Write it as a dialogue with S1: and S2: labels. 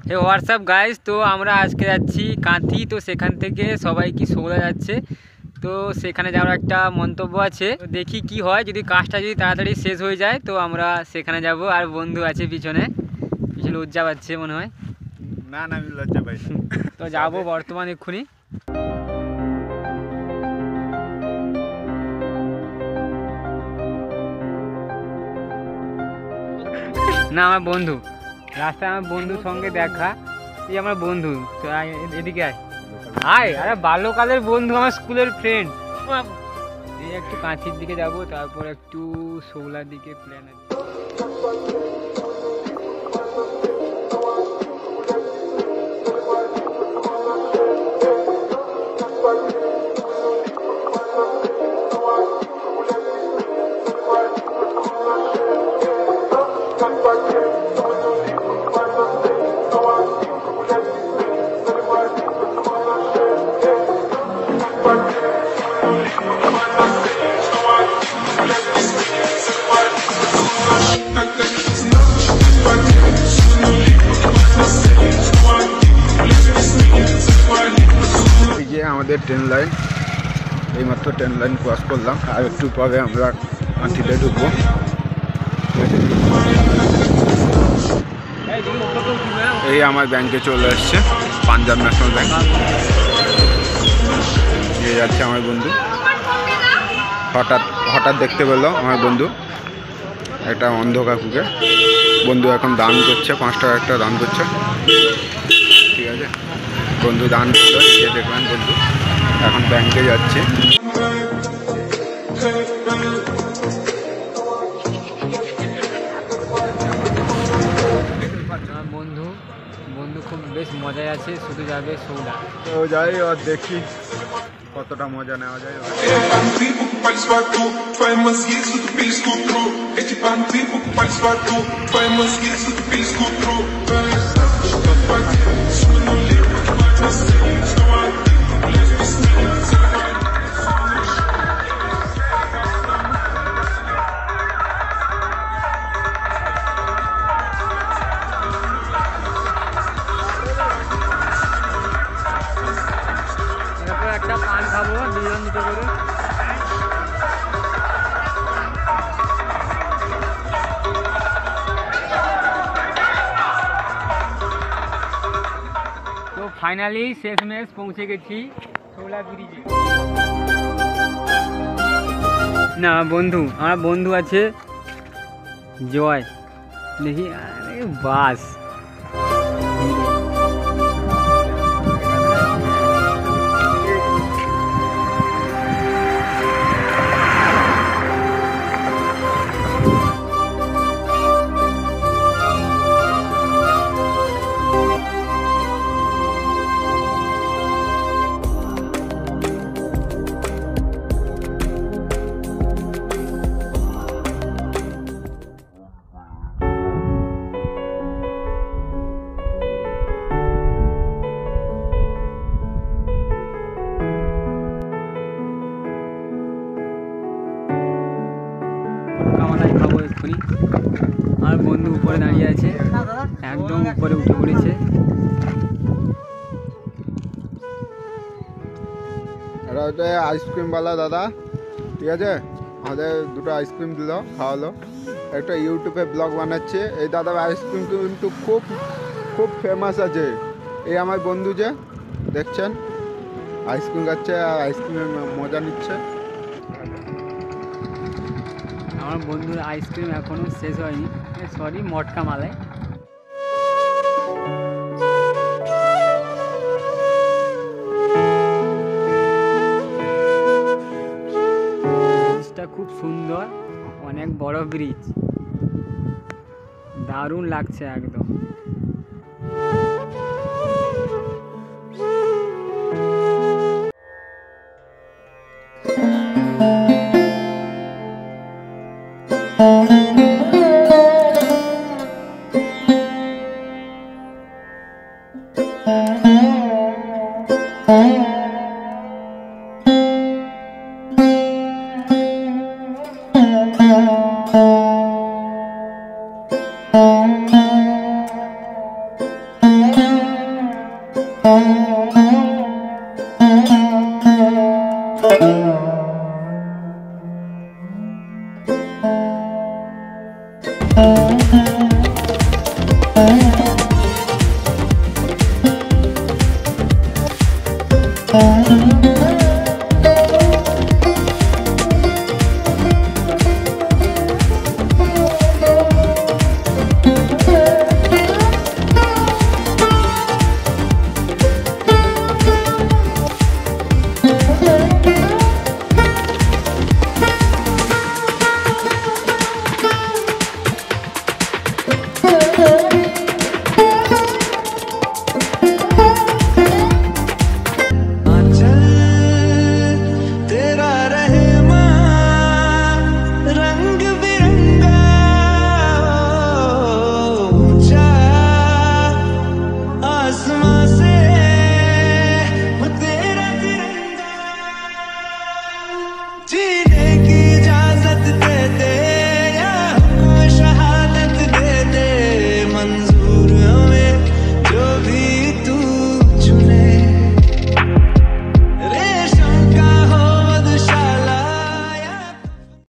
S1: হে WhatsApp guys, তো আমরা আজকে যাচ্ছি কাঁথি। তো সেখান থেকে সবাই কি সৌলা যাচ্ছে, তো সেখানে যাওয়ার একটা মন্তব্য আছে। তো দেখি কি হয়, যদি কাজটা যদি তাড়াতাড়ি শেষ হয়ে যায় তো আমরা সেখানে যাব। আর বন্ধু আছে পিছনে লজ্জা পাচ্ছে মনে হয়।
S2: না না, আমি লজ্জা পাই না।
S1: তো যাবো বর্তমান এক্ষুনি। না, আমার বন্ধু রাস্তায়, আমার বন্ধুর সঙ্গে দেখা। এই আমার বন্ধু, তো এদিকে আয়। আয়, আরে বাল্যকালের বন্ধু, আমার স্কুলের ফ্রেন্ড। এই একটু কাঁথির দিকে যাব, তারপর একটু শৌলার দিকে প্ল্যান আছে।
S2: আমাদের ট্রেন লাইন, এইমাত্র ট্রেন লাইন ক্রস করলাম, আর একটু পরে আমরা কাঁথিতে ঢুকবো। এই আমার ব্যাংকে চলে আসছে, পাঞ্জাব ন্যাশনাল ব্যাংক। নিয়ে যাচ্ছে আমার বন্ধু। হঠাৎ দেখতে পেলো আমার বন্ধু একটা অন্ধ কাকুকে। বন্ধু এখন দান করছে, 5 টাকা একটা দান করছে। ঠিক আছে, বন্ধু দান করলো, গিয়ে দেখলেন বন্ধু এখন ব্যাংকে যাচ্ছে।
S1: বন্ধু খুব বেশ মজায় আছে, শুধু যাবে সৌদা।
S2: তো যাই, আর দেখি কতটা মজা নেওয়া যায়।
S1: একটা পান খাবো, দুজন দুটো করে। তো ফাইনালি শেষমেশ পৌঁছে গেছি শৌলা ব্রিজে। না বন্ধু, আমার বন্ধু আছে জয়, দেখি। আরে বাস, কামালাই খাবো এক্ষুনি। আর বন্ধু উপরে দাঁড়িয়ে আছে, একদম উপরে উঠে পড়েছে।
S2: এটা হচ্ছে আইসক্রিমওয়ালা দাদা, ঠিক আছে। আমাদের দুটো আইসক্রিম দিল, খাওয়ালো। একটা ইউটিউবে ব্লগ বানাচ্ছে। এই দাদার আইসক্রিম কিন্তু খুব খুব ফেমাস আছে। এই আমার বন্ধু যে দেখছেন, আইসক্রিম খাচ্ছে আর আইসক্রিমের মজা নিচ্ছে।
S1: আমার বন্ধুর আইসক্রিম এখনো শেষ হয়নি, সরি মটকা মালাই। ব্রিজটা খুব সুন্দর, অনেক বড় ব্রিজ, দারুণ লাগছে একদম।
S3: Thank you.